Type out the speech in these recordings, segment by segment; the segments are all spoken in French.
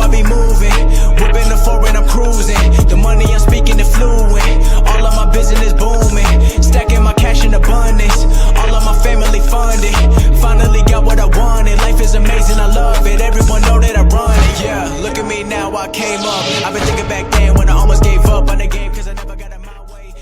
I be moving. Whipping the foreign, I'm cruising. The money I'm speaking is fluent. All of my business booming. Stacking my cash in abundance. All of my family funded. Finally got what I wanted. Life is amazing, I love it. Everyone know that I run it. Yeah, look at me now, I came up. I've been thinking back then when I almost gave up on the game, cause I never got in my way.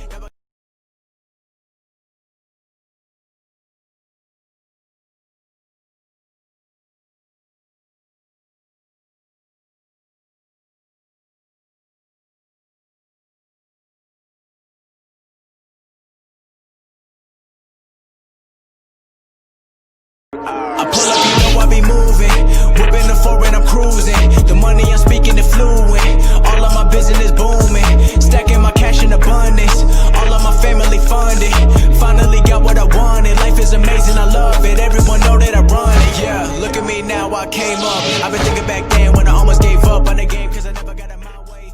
I pull up, you know I be moving. Whipping the foreign, I'm cruising. The money I'm speaking is fluent. All of my business booming. Stacking my cash in abundance. All of my family funded. Finally got what I wanted. Life is amazing, I love it. Everyone know that I run it. Yeah, look at me now, I came up. I've been thinking back then when I almost gave up on the game, cause I never got in my way.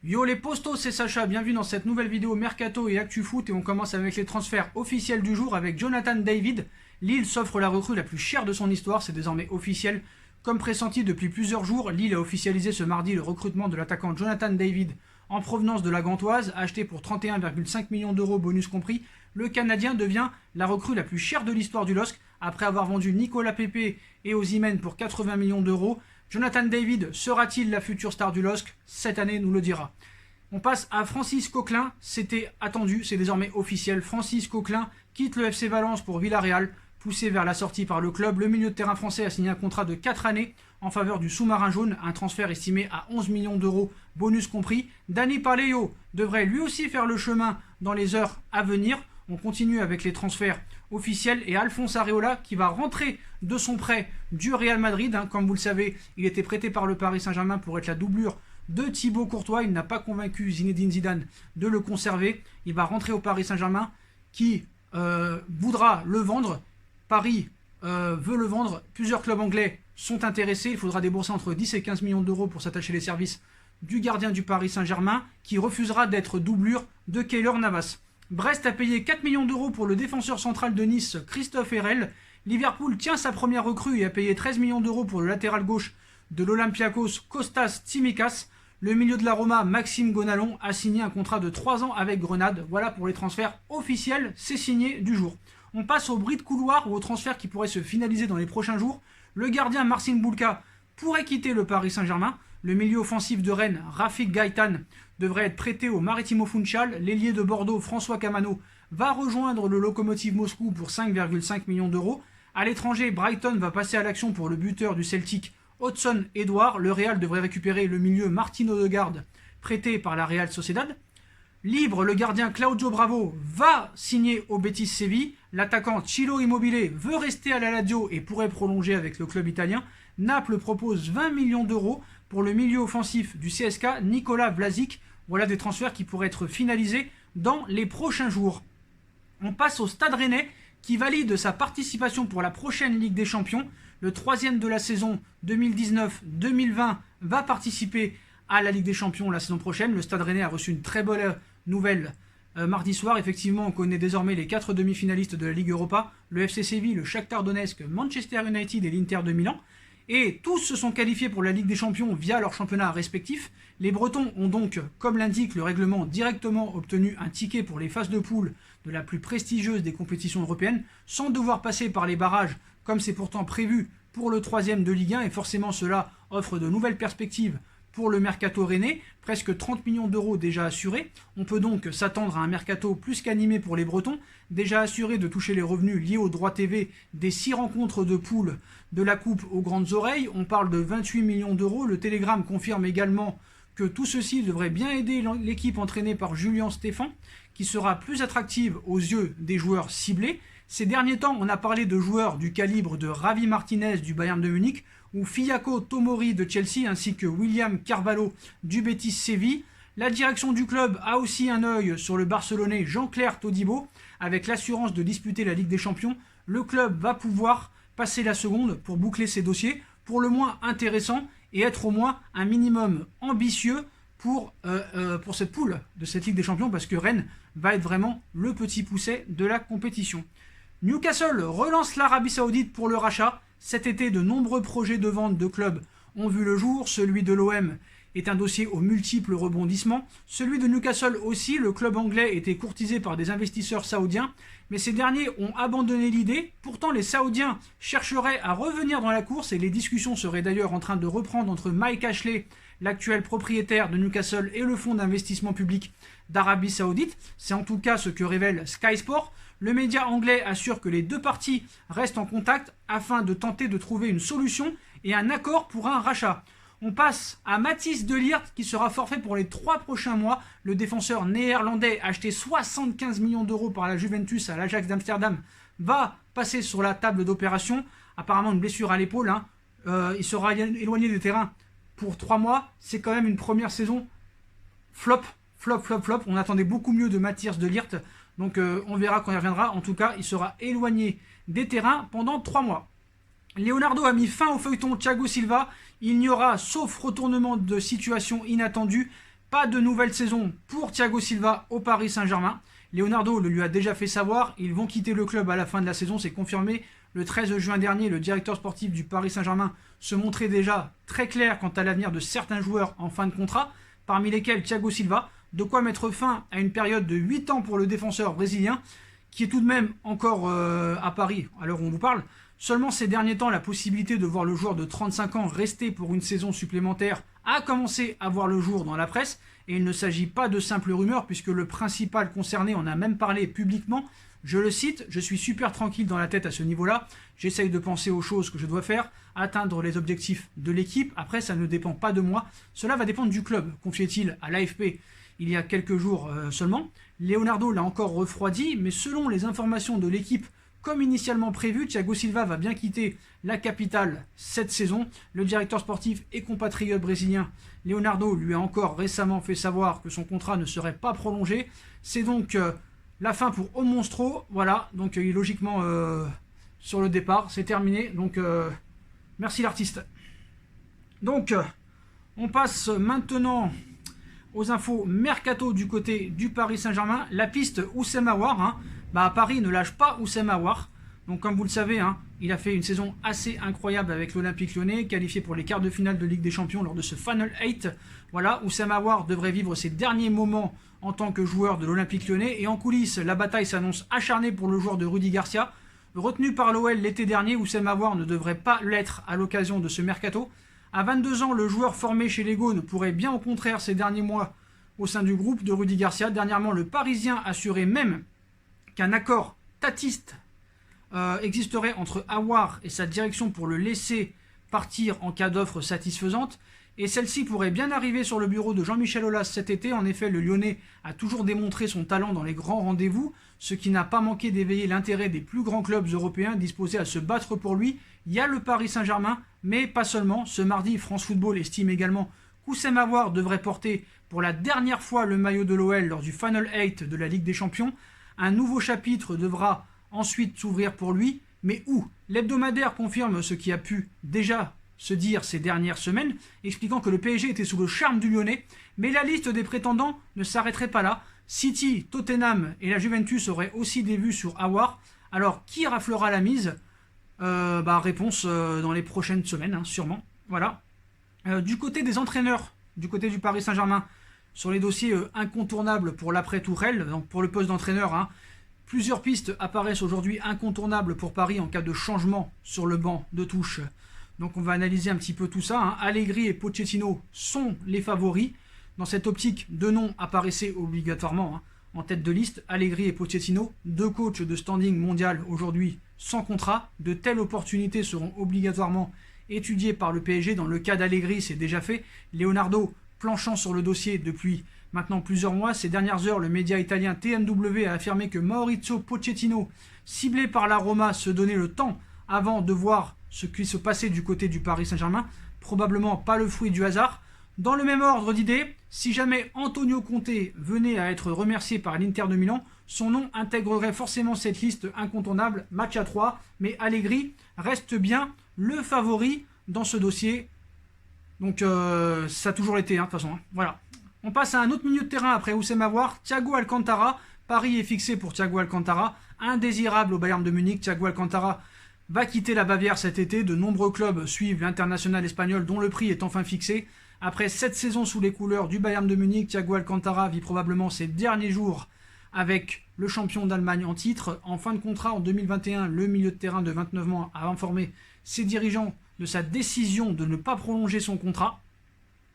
Yo les postos, c'est Sacha, bienvenue dans cette nouvelle vidéo Mercato et Actu Foot et on commence avec les transferts officiels du jour avec Jonathan David. Lille s'offre la recrue la plus chère de son histoire, c'est désormais officiel. Comme pressenti depuis plusieurs jours, Lille a officialisé ce mardi le recrutement de l'attaquant Jonathan David en provenance de la Gantoise, acheté pour 31,5 millions d'euros bonus compris. Le Canadien devient la recrue la plus chère de l'histoire du LOSC après avoir vendu Nicolas Pepe et Osimhen pour 80 millions d'euros. Jonathan David sera-t-il la future star du LOSC? Cette année nous le dira. On passe à Francis Coquelin, c'était attendu, c'est désormais officiel. Francis Coquelin quitte le FC Valence pour Villarreal. Poussé vers la sortie par le club, le milieu de terrain français a signé un contrat de 4 années en faveur du sous-marin jaune, un transfert estimé à 11 millions d'euros, bonus compris. Dani Paleo devrait lui aussi faire le chemin dans les heures à venir. On continue avec les transferts officiels et Alphonse Areola qui va rentrer de son prêt du Real Madrid. Comme vous le savez, il était prêté par le Paris Saint-Germain pour être la doublure de Thibaut Courtois. Il n'a pas convaincu Zinedine Zidane de le conserver. Il va rentrer au Paris Saint-Germain qui voudra le vendre. Paris veut le vendre, plusieurs clubs anglais sont intéressés, il faudra débourser entre 10 et 15 millions d'euros pour s'attacher les services du gardien du Paris Saint-Germain qui refusera d'être doublure de Keylor Navas. Brest a payé 4 millions d'euros pour le défenseur central de Nice, Christophe Herrel. Liverpool tient sa première recrue et a payé 13 millions d'euros pour le latéral gauche de l'Olympiakos, Kostas Tsimikas. Le milieu de la Roma, Maxime Gonalon, a signé un contrat de 3 ans avec Grenade. Voilà pour les transferts officiels, c'est signé du jour. On passe au bruit de couloir ou au transfert qui pourrait se finaliser dans les prochains jours. Le gardien Marcin Bulka pourrait quitter le Paris Saint-Germain. Le milieu offensif de Rennes, Rafik Gaïtan, devrait être prêté au Maritimo Funchal. L'ailier de Bordeaux, François Camano, va rejoindre le Lokomotiv Moscou pour 5,5 millions d'euros. À l'étranger, Brighton va passer à l'action pour le buteur du Celtic, Hudson Edouard. Le Real devrait récupérer le milieu Martin Odegaard, prêté par la Real Sociedad. Libre, le gardien Claudio Bravo va signer au Betis Séville. L'attaquant Ciro Immobile veut rester à la Lazio et pourrait prolonger avec le club italien. Naples propose 20 millions d'euros pour le milieu offensif du CSKA, Nicolas Vlasic. Voilà des transferts qui pourraient être finalisés dans les prochains jours. On passe au Stade Rennais qui valide sa participation pour la prochaine Ligue des Champions. Le troisième de la saison 2019-2020 va participer à la Ligue des Champions la saison prochaine. Le Stade Rennais a reçu une très bonne nouvelle mardi soir. Effectivement, on connaît désormais les 4 demi-finalistes de la Ligue Europa, le FC Séville, le Shakhtar Donetsk, Manchester United et l'Inter de Milan. Et tous se sont qualifiés pour la Ligue des Champions via leur championnat respectif. Les Bretons ont donc, comme l'indique le règlement, directement obtenu un ticket pour les phases de poule de la plus prestigieuse des compétitions européennes, sans devoir passer par les barrages, comme c'est pourtant prévu pour le 3e de Ligue 1. Et forcément, cela offre de nouvelles perspectives pour le mercato rennais, presque 30 millions d'euros déjà assurés. On peut donc s'attendre à un mercato plus qu'animé pour les Bretons, déjà assuré de toucher les revenus liés aux droits TV des 6 rencontres de poule de la Coupe aux grandes oreilles. On parle de 28 millions d'euros. Le Télégramme confirme également que tout ceci devrait bien aider l'équipe entraînée par Julien Stéphan, qui sera plus attractive aux yeux des joueurs ciblés. Ces derniers temps, on a parlé de joueurs du calibre de Ravi Martinez du Bayern de Munich ou Fiyako Tomori de Chelsea ainsi que William Carvalho du Betis Séville. La direction du club a aussi un œil sur le Barcelonais Jean-Claire Todibo. Avec l'assurance de disputer la Ligue des Champions, le club va pouvoir passer la seconde pour boucler ses dossiers, pour le moins intéressant et être au moins un minimum ambitieux pour cette poule de cette Ligue des Champions, parce que Rennes va être vraiment le petit pousset de la compétition. Newcastle relance l'Arabie Saoudite pour le rachat. Cet été, de nombreux projets de vente de clubs ont vu le jour. Celui de l'OM est un dossier aux multiples rebondissements. Celui de Newcastle aussi, le club anglais était courtisé par des investisseurs saoudiens, mais ces derniers ont abandonné l'idée. Pourtant, les Saoudiens chercheraient à revenir dans la course et les discussions seraient d'ailleurs en train de reprendre entre Mike Ashley, l'actuel propriétaire de Newcastle, et le fonds d'investissement public d'Arabie Saoudite. C'est en tout cas ce que révèle Sky Sport. Le média anglais assure que les deux parties restent en contact afin de tenter de trouver une solution et un accord pour un rachat. On passe à Matthijs de Ligt qui sera forfait pour les 3 prochains mois. Le défenseur néerlandais, acheté 75 millions d'euros par la Juventus à l'Ajax d'Amsterdam, va passer sur la table d'opération. Apparemment une blessure à l'épaule. Il sera éloigné des terrains pour 3 mois. C'est quand même une première saison flop. On attendait beaucoup mieux de Matthijs de Ligt. Donc on verra quand il reviendra. En tout cas, il sera éloigné des terrains pendant 3 mois. Leonardo a mis fin au feuilleton Thiago Silva. Il n'y aura, sauf retournement de situation inattendu, pas de nouvelle saison pour Thiago Silva au Paris Saint-Germain. Leonardo le lui a déjà fait savoir. Ils vont quitter le club à la fin de la saison, c'est confirmé. Le 13 juin dernier, le directeur sportif du Paris Saint-Germain se montrait déjà très clair quant à l'avenir de certains joueurs en fin de contrat, parmi lesquels Thiago Silva. De quoi mettre fin à une période de 8 ans pour le défenseur brésilien, qui est tout de même encore à Paris à l'heure où on vous parle. Seulement ces derniers temps, la possibilité de voir le joueur de 35 ans rester pour une saison supplémentaire a commencé à voir le jour dans la presse, et il ne s'agit pas de simples rumeurs puisque le principal concerné en a même parlé publiquement. Je le cite: « Je suis super tranquille dans la tête à ce niveau-là, j'essaye de penser aux choses que je dois faire, atteindre les objectifs de l'équipe, après ça ne dépend pas de moi, cela va dépendre du club », confiait-il à l'AFP il y a quelques jours seulement. Leonardo l'a encore refroidi, mais selon les informations de l'équipe, comme initialement prévu, Thiago Silva va bien quitter la capitale cette saison. Le directeur sportif et compatriote brésilien Leonardo lui a encore récemment fait savoir que son contrat ne serait pas prolongé. C'est donc la fin pour O Monstro. Voilà, donc il est logiquement sur le départ. C'est terminé, donc merci l'artiste. Donc, on passe maintenant aux infos mercato du côté du Paris Saint-Germain. La piste Houssem Aouar, à Paris ne lâche pas Houssem Aouar. Donc comme vous le savez, il a fait une saison assez incroyable avec l'Olympique Lyonnais, qualifié pour les quarts de finale de Ligue des Champions lors de ce Final 8. Voilà, Houssem Aouar devrait vivre ses derniers moments en tant que joueur de l'Olympique Lyonnais. Et en coulisses, la bataille s'annonce acharnée pour le joueur de Rudy Garcia. Retenu par l'OL l'été dernier, Houssem Aouar ne devrait pas l'être à l'occasion de ce mercato. À 22 ans, le joueur formé chez les Gaunes pourrait bien au contraire ces derniers mois au sein du groupe de Rudy Garcia. Dernièrement, le Parisien assurait même qu'un accord tatiste existerait entre Aouar et sa direction pour le laisser partir en cas d'offre satisfaisante. Et celle-ci pourrait bien arriver sur le bureau de Jean-Michel Aulas cet été. En effet, le Lyonnais a toujours démontré son talent dans les grands rendez-vous, ce qui n'a pas manqué d'éveiller l'intérêt des plus grands clubs européens disposés à se battre pour lui. Il y a le Paris Saint-Germain, mais pas seulement. Ce mardi, France Football estime également qu'Houssem Aouar devrait porter pour la dernière fois le maillot de l'OL lors du Final 8 de la Ligue des Champions. Un nouveau chapitre devra ensuite s'ouvrir pour lui, mais où? L'hebdomadaire confirme ce qui a pu déjà se dire ces dernières semaines, expliquant que le PSG était sous le charme du Lyonnais, mais la liste des prétendants ne s'arrêterait pas là. City, Tottenham et la Juventus auraient aussi des vues sur Aouar. Alors qui raflera la mise? Réponse dans les prochaines semaines, sûrement. Voilà. Du côté des entraîneurs, du côté du Paris Saint-Germain, sur les dossiers incontournables pour l'après-Tourelle, donc pour le poste d'entraîneur, plusieurs pistes apparaissent aujourd'hui incontournables pour Paris en cas de changement sur le banc de touche. Donc on va analyser un petit peu tout ça. Allegri et Pochettino sont les favoris. Dans cette optique, 2 noms apparaissaient obligatoirement en tête de liste. Allegri et Pochettino, 2 coachs de standing mondial aujourd'hui sans contrat. De telles opportunités seront obligatoirement étudiées par le PSG. Dans le cas d'Allegri, c'est déjà fait. Leonardo planchant sur le dossier depuis maintenant plusieurs mois. Ces dernières heures, le média italien TMW a affirmé que Maurizio Pochettino, ciblé par la Roma, se donnait le temps avant de voir ce qui se passait du côté du Paris Saint-Germain. Probablement pas le fruit du hasard. Dans le même ordre d'idées, si jamais Antonio Conte venait à être remercié par l'Inter de Milan, son nom intégrerait forcément cette liste incontournable, match à 3, mais Allegri reste bien le favori dans ce dossier. Donc ça a toujours été, de toute façon. Voilà. On passe à un autre milieu de terrain après Houssem Aouar, Thiago Alcantara. Paris est fixé pour Thiago Alcantara, indésirable au Bayern de Munich. Thiago Alcantara va quitter la Bavière cet été. De nombreux clubs suivent l'international espagnol dont le prix est enfin fixé. Après 7 saisons sous les couleurs du Bayern de Munich, Thiago Alcantara vit probablement ses derniers jours avec le champion d'Allemagne en titre. En fin de contrat en 2021, le milieu de terrain de 29 ans a informé ses dirigeants de sa décision de ne pas prolonger son contrat,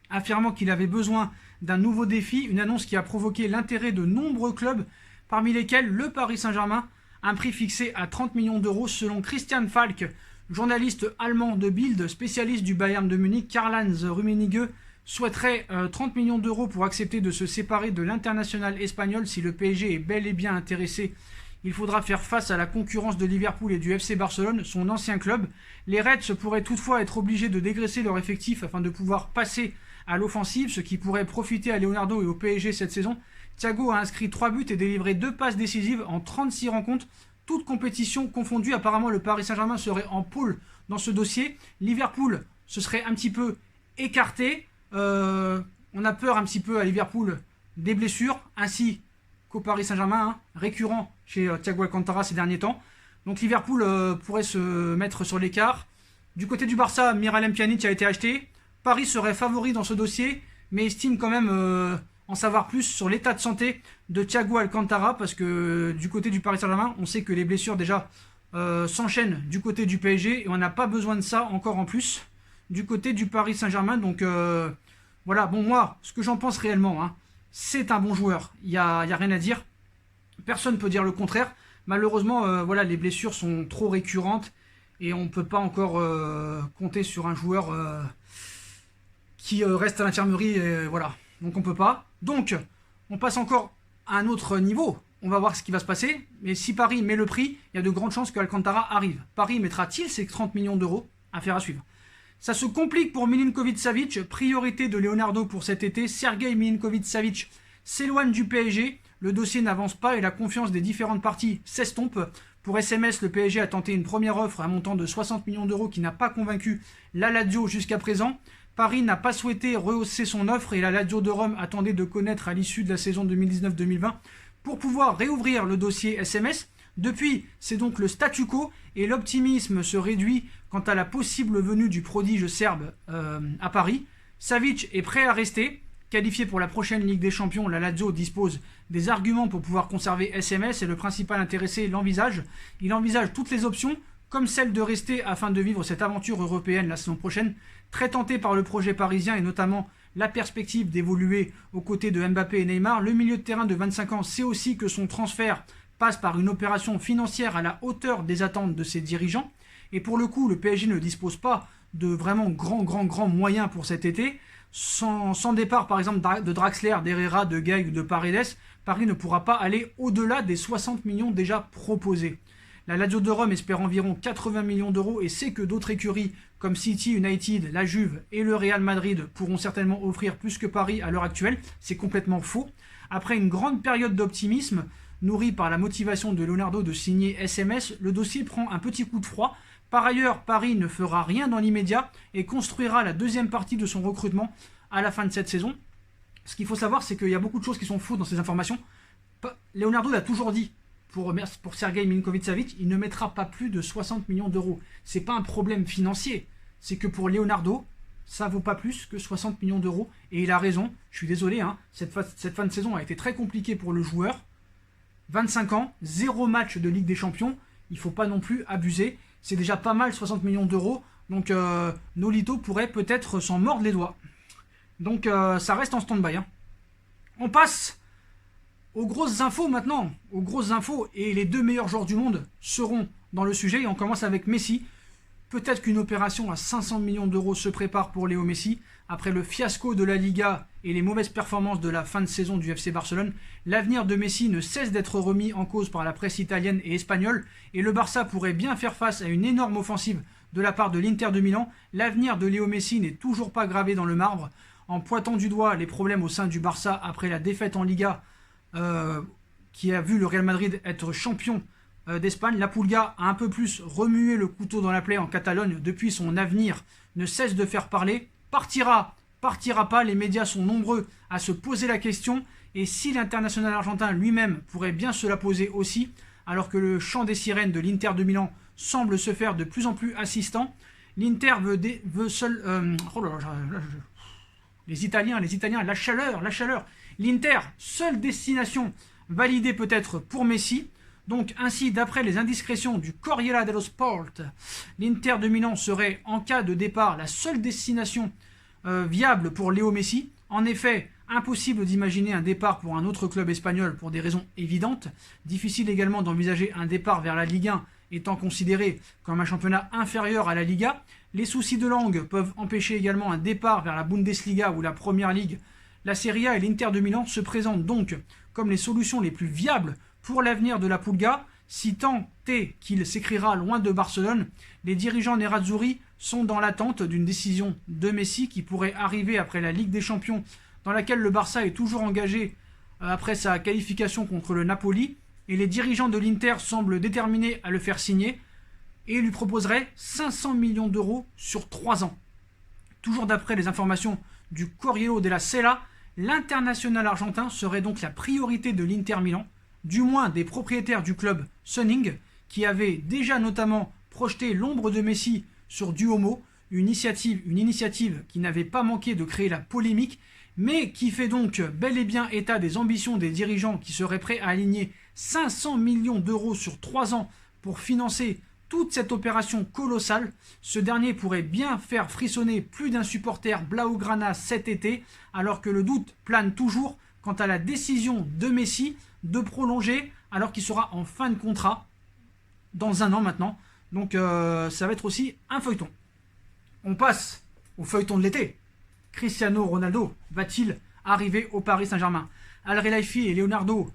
affirmant qu'il avait besoin d'un nouveau défi, une annonce qui a provoqué l'intérêt de nombreux clubs, parmi lesquels le Paris Saint-Germain, un prix fixé à 30 millions d'euros selon Christian Falk, journaliste allemand de Bild, spécialiste du Bayern de Munich. Karl-Heinz Rummenigge souhaiterait 30 millions d'euros pour accepter de se séparer de l'international espagnol. Si le PSG est bel et bien intéressé, il faudra faire face à la concurrence de Liverpool et du FC Barcelone, son ancien club. Les Reds pourraient toutefois être obligés de dégraisser leur effectif afin de pouvoir passer à l'offensive, ce qui pourrait profiter à Leonardo et au PSG cette saison. Thiago a inscrit 3 buts et délivré 2 passes décisives en 36 rencontres, toutes compétitions confondues. Apparemment, le Paris Saint-Germain serait en pôle dans ce dossier. Liverpool se serait un petit peu écarté. On a peur un petit peu à Liverpool des blessures, ainsi qu'au Paris Saint-Germain, récurrent chez Thiago Alcantara ces derniers temps. Donc Liverpool pourrait se mettre sur l'écart. Du côté du Barça, Miralem Pjanic a été acheté. Paris serait favori dans ce dossier, mais estime quand même en savoir plus sur l'état de santé de Thiago Alcantara, parce que du côté du Paris Saint-Germain, on sait que les blessures déjà s'enchaînent du côté du PSG, et on n'a pas besoin de ça encore en plus du côté du Paris Saint-Germain. Donc voilà, bon, moi, ce que j'en pense réellement, c'est un bon joueur, il n'y a rien à dire, personne ne peut dire le contraire. Malheureusement, voilà, les blessures sont trop récurrentes, et on ne peut pas encore compter sur un joueur qui reste à l'infirmerie, voilà. Donc on peut pas. Donc on passe encore à un autre niveau. On va voir ce qui va se passer. Mais si Paris met le prix, il y a de grandes chances qu'Alcantara arrive. Paris mettra-t-il ses 30 millions d'euros? Affaire à suivre. Ça se complique pour Milinkovic-Savic. Priorité de Leonardo pour cet été. Sergei Milinkovic-Savic s'éloigne du PSG. Le dossier n'avance pas et la confiance des différentes parties s'estompe. Pour SMS, le PSG a tenté une première offre à un montant de 60 millions d'euros qui n'a pas convaincu la Lazio jusqu'à présent. Paris n'a pas souhaité rehausser son offre et la Lazio de Rome attendait de connaître à l'issue de la saison 2019-2020 pour pouvoir réouvrir le dossier SMS. Depuis, c'est donc le statu quo et l'optimisme se réduit quant à la possible venue du prodige serbe à Paris. Savic est prêt à rester. Qualifié pour la prochaine Ligue des Champions, la Lazio dispose des arguments pour pouvoir conserver SMS et le principal intéressé l'envisage. Il envisage toutes les options, comme celle de rester afin de vivre cette aventure européenne la saison prochaine. Très tenté par le projet parisien et notamment la perspective d'évoluer aux côtés de Mbappé et Neymar, le milieu de terrain de 25 ans sait aussi que son transfert passe par une opération financière à la hauteur des attentes de ses dirigeants. Et pour le coup, le PSG ne dispose pas de vraiment grands moyens pour cet été. Sans départ par exemple de Draxler, d'Herrera, de Gueye ou de Paredes, Paris ne pourra pas aller au-delà des 60 millions déjà proposés. La Lazio de Rome espère environ 80 millions d'euros et sait que d'autres écuries comme City, United, la Juve et le Real Madrid pourront certainement offrir plus que Paris à l'heure actuelle. C'est complètement faux. Après une grande période d'optimisme, nourrie par la motivation de Leonardo de signer SMS, le dossier prend un petit coup de froid. Par ailleurs, Paris ne fera rien dans l'immédiat et construira la deuxième partie de son recrutement à la fin de cette saison. Ce qu'il faut savoir, c'est qu'il y a beaucoup de choses qui sont fausses dans ces informations. Leonardo l'a toujours dit. Pour Sergei Milinkovic-Savic, il ne mettra pas plus de 60 millions d'euros. C'est pas un problème financier. C'est que pour Leonardo, ça vaut pas plus que 60 millions d'euros. Et il a raison. Je suis désolé, cette fin de saison a été très compliquée pour le joueur. 25 ans, 0 match de Ligue des Champions. Il faut pas non plus abuser. C'est déjà pas mal 60 millions d'euros. Donc Nolito pourrait peut-être s'en mordre les doigts. Donc ça reste en stand-by. On passe aux grosses infos maintenant, aux grosses infos, et les 2 meilleurs joueurs du monde seront dans le sujet, et on commence avec Messi. Peut-être qu'une opération à 500 millions d'euros se prépare pour Léo Messi. Après le fiasco de la Liga et les mauvaises performances de la fin de saison du FC Barcelone, l'avenir de Messi ne cesse d'être remis en cause par la presse italienne et espagnole, et le Barça pourrait bien faire face à une énorme offensive de la part de l'Inter de Milan. L'avenir de Léo Messi n'est toujours pas gravé dans le marbre. En pointant du doigt les problèmes au sein du Barça après la défaite en Liga, qui a vu le Real Madrid être champion d'Espagne, la Pulga a un peu plus remué le couteau dans la plaie en Catalogne. Depuis, son avenir ne cesse de faire parler. Partira pas, les médias sont nombreux à se poser la question, et si l'international argentin lui-même pourrait bien se la poser aussi, alors que le chant des sirènes de l'Inter de Milan semble se faire de plus en plus assistant. L'Inter veut seul... les Italiens, la chaleur. L'Inter, seule destination validée peut-être pour Messi. Donc ainsi, d'après les indiscrétions du Corriere dello Sport, l'Inter de Milan serait, en cas de départ, la seule destination viable pour Léo Messi. En effet, impossible d'imaginer un départ pour un autre club espagnol pour des raisons évidentes. Difficile également d'envisager un départ vers la Ligue 1 étant considéré comme un championnat inférieur à la Liga. Les soucis de langue peuvent empêcher également un départ vers la Bundesliga ou la Première Ligue. La Serie A et l'Inter de Milan se présentent donc comme les solutions les plus viables pour l'avenir de la Pulga, si tant est qu'il s'écrira loin de Barcelone. Les dirigeants nerazzurri sont dans l'attente d'une décision de Messi qui pourrait arriver après la Ligue des Champions, dans laquelle le Barça est toujours engagé après sa qualification contre le Napoli, et les dirigeants de l'Inter semblent déterminés à le faire signer et lui proposeraient 500 millions d'euros sur 3 ans. Toujours d'après les informations du Corriere della Sera, l'international argentin serait donc la priorité de l'Inter Milan, du moins des propriétaires du club Suning, qui avaient déjà notamment projeté l'ombre de Messi sur Duomo, une initiative qui n'avait pas manqué de créer la polémique, mais qui fait donc bel et bien état des ambitions des dirigeants qui seraient prêts à aligner 500 millions d'euros sur 3 ans pour financer toute cette opération colossale. Ce dernier pourrait bien faire frissonner plus d'un supporter blaugrana cet été, alors que le doute plane toujours quant à la décision de Messi de prolonger alors qu'il sera en fin de contrat dans 1 an maintenant. Donc ça va être aussi un feuilleton. On passe au feuilleton de l'été. Cristiano Ronaldo va-t-il arriver au Paris Saint-Germain? Al Khelaifi et Leonardo,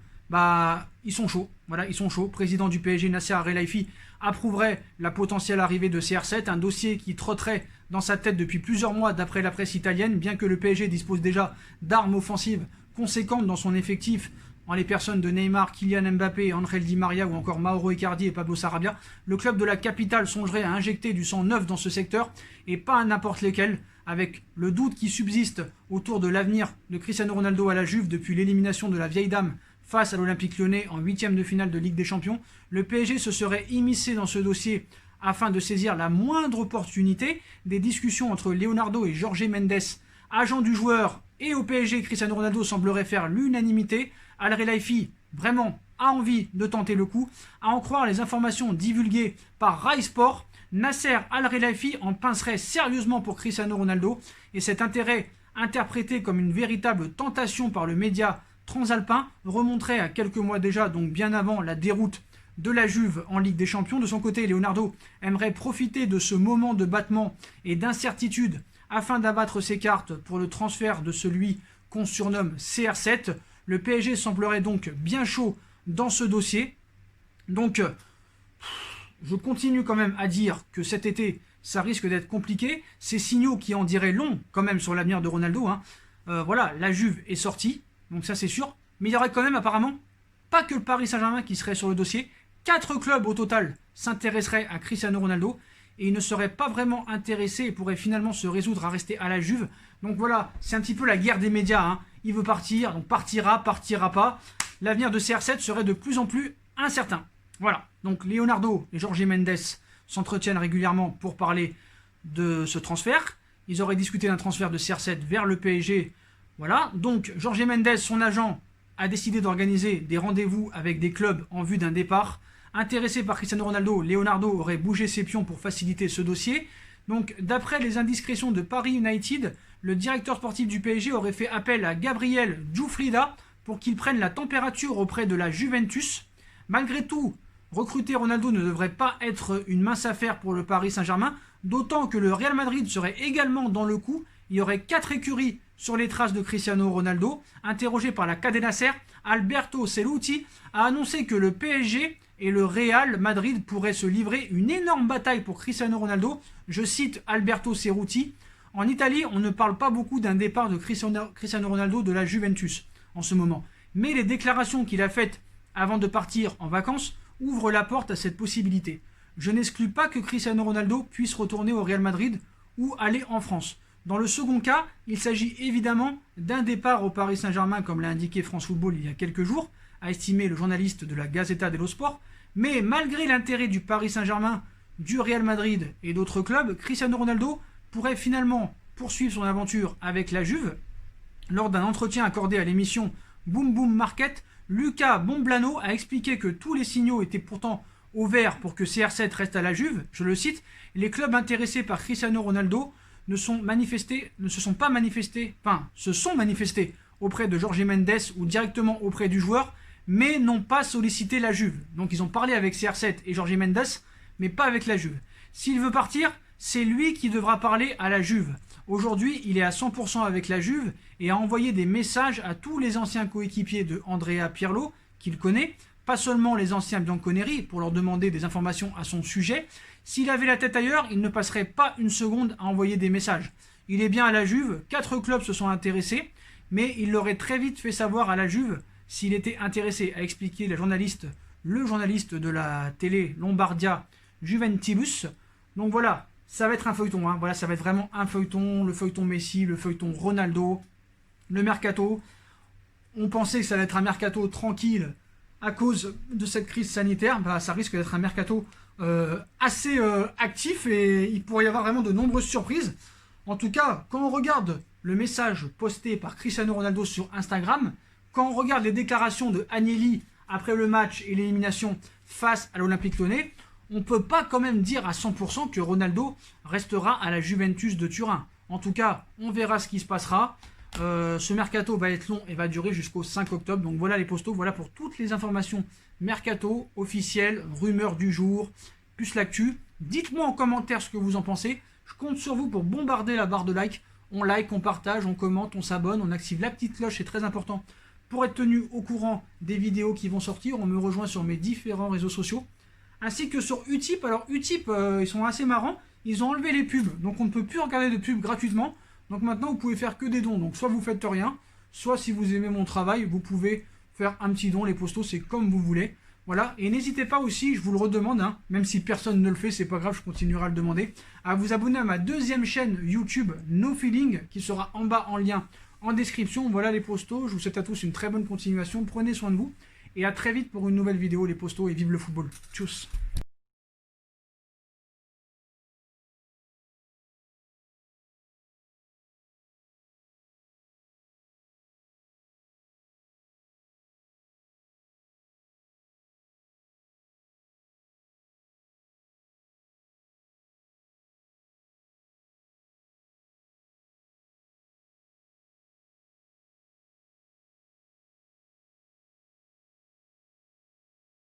ils sont chauds. Voilà, ils sont chauds. Président du PSG, Nasser Al Khelaifi, approuverait la potentielle arrivée de CR7, un dossier qui trotterait dans sa tête depuis plusieurs mois d'après la presse italienne, bien que le PSG dispose déjà d'armes offensives conséquentes dans son effectif, en les personnes de Neymar, Kylian Mbappé, Angel Di Maria ou encore Mauro Icardi et Pablo Sarabia. Le club de la capitale songerait à injecter du sang neuf dans ce secteur, et pas à n'importe lesquels, avec le doute qui subsiste autour de l'avenir de Cristiano Ronaldo à la Juve depuis l'élimination de la vieille dame face à l'Olympique Lyonnais en 8e de finale de Ligue des Champions. Le PSG se serait immiscé dans ce dossier afin de saisir la moindre opportunité. Des discussions entre Leonardo et Jorge Mendes, agent du joueur, et au PSG, Cristiano Ronaldo semblerait faire l'unanimité. Al Khelaifi, vraiment, a envie de tenter le coup. À en croire les informations divulguées par Rai Sport, Nasser Al Khelaifi en pincerait sérieusement pour Cristiano Ronaldo, et cet intérêt, interprété comme une véritable tentation par le média transalpin, remonterait à quelques mois déjà, donc bien avant la déroute de la Juve en Ligue des Champions. De son côté, Leonardo aimerait profiter de ce moment de battement et d'incertitude afin d'abattre ses cartes pour le transfert de celui qu'on surnomme CR7. Le PSG semblerait donc bien chaud dans ce dossier. Donc, je continue quand même à dire que cet été, ça risque d'être compliqué. Ces signaux qui en diraient long quand même sur l'avenir de Ronaldo. Voilà, la Juve est sortie, donc ça c'est sûr. Mais il y aurait quand même apparemment pas que le Paris Saint-Germain qui serait sur le dossier. 4 clubs au total s'intéresseraient à Cristiano Ronaldo et il ne serait pas vraiment intéressé et pourrait finalement se résoudre à rester à la Juve. Donc voilà, c'est un petit peu la guerre des médias. Il veut partir, donc partira pas. L'avenir de CR7 serait de plus en plus incertain. Voilà, donc Leonardo et Jorge Mendes s'entretiennent régulièrement pour parler de ce transfert. Ils auraient discuté d'un transfert de CR7 vers le PSG. Voilà, donc Jorge Mendes, son agent, a décidé d'organiser des rendez-vous avec des clubs en vue d'un départ. Intéressé par Cristiano Ronaldo, Leonardo aurait bougé ses pions pour faciliter ce dossier. Donc, d'après les indiscrétions de Paris United, le directeur sportif du PSG aurait fait appel à Gabriel Giuffrida pour qu'il prenne la température auprès de la Juventus. Malgré tout, recruter Ronaldo ne devrait pas être une mince affaire pour le Paris Saint-Germain, d'autant que le Real Madrid serait également dans le coup. Il y aurait 4 écuries sur les traces de Cristiano Ronaldo. Interrogé par la Cadena Ser, Alberto Ceruti a annoncé que le PSG et le Real Madrid pourraient se livrer une énorme bataille pour Cristiano Ronaldo. Je cite Alberto Ceruti. En Italie, on ne parle pas beaucoup d'un départ de Cristiano Ronaldo de la Juventus en ce moment. Mais les déclarations qu'il a faites avant de partir en vacances ouvrent la porte à cette possibilité. Je n'exclus pas que Cristiano Ronaldo puisse retourner au Real Madrid ou aller en France. Dans le second cas, il s'agit évidemment d'un départ au Paris Saint-Germain, comme l'a indiqué France Football il y a quelques jours, a estimé le journaliste de la Gazzetta dello Sport. Mais malgré l'intérêt du Paris Saint-Germain du Real Madrid et d'autres clubs, Cristiano Ronaldo pourrait finalement poursuivre son aventure avec la Juve. Lors d'un entretien accordé à l'émission Boom Boom Market, Luca Bomblano a expliqué que tous les signaux étaient pourtant au vert pour que CR7 reste à la Juve. Je le cite, les clubs intéressés par Cristiano Ronaldo se sont manifestés auprès de Jorge Mendes ou directement auprès du joueur, mais n'ont pas sollicité la Juve. Donc ils ont parlé avec CR7 et Jorge Mendes, mais pas avec la Juve. S'il veut partir, c'est lui qui devra parler à la Juve. Aujourd'hui, il est à 100% avec la Juve et a envoyé des messages à tous les anciens coéquipiers de Andrea Pirlo, qu'il connaît, pas seulement les anciens Bianconeri, pour leur demander des informations à son sujet. S'il avait la tête ailleurs, il ne passerait pas une seconde à envoyer des messages. Il est bien à la Juve, 4 clubs se sont intéressés, mais il l'aurait très vite fait savoir à la Juve s'il était intéressé, a expliqué le journaliste de la télé Lombardia Juventibus. Donc voilà, ça va être un feuilleton, hein. Voilà, ça va être vraiment un feuilleton, le feuilleton Messi, le feuilleton Ronaldo, le mercato. On pensait que ça allait être un mercato tranquille à cause de cette crise sanitaire. Bah, ça risque d'être un mercato assez actif et il pourrait y avoir vraiment de nombreuses surprises. En tout cas, quand on regarde le message posté par Cristiano Ronaldo sur Instagram, quand on regarde les déclarations de Agnelli après le match et l'élimination face à l'Olympique Lyonnais, on ne peut pas quand même dire à 100% que Ronaldo restera à la Juventus de Turin. En tout cas, on verra ce qui se passera. Ce mercato va être long et va durer jusqu'au 5 octobre. Donc voilà les postos, voilà pour toutes les informations mercato, officielles, rumeurs du jour, plus l'actu. Dites-moi en commentaire ce que vous en pensez. Je compte sur vous pour bombarder la barre de like. On like, on partage, on commente, on s'abonne, on active la petite cloche, c'est très important pour être tenu au courant des vidéos qui vont sortir. On me rejoint sur mes différents réseaux sociaux, ainsi que sur Utip. Alors Utip, ils sont assez marrants, ils ont enlevé les pubs, donc on ne peut plus regarder de pubs gratuitement. Donc maintenant vous pouvez faire que des dons, donc soit vous faites rien, soit si vous aimez mon travail, vous pouvez faire un petit don. Les postos, c'est comme vous voulez. Voilà, et n'hésitez pas aussi, je vous le redemande, hein, même si personne ne le fait, c'est pas grave, je continuerai à le demander, à vous abonner à ma deuxième chaîne YouTube No Feeling, qui sera en bas en lien en description. Voilà les postos, je vous souhaite à tous une très bonne continuation, prenez soin de vous, et à très vite pour une nouvelle vidéo les postos, et vive le football. Tchuss.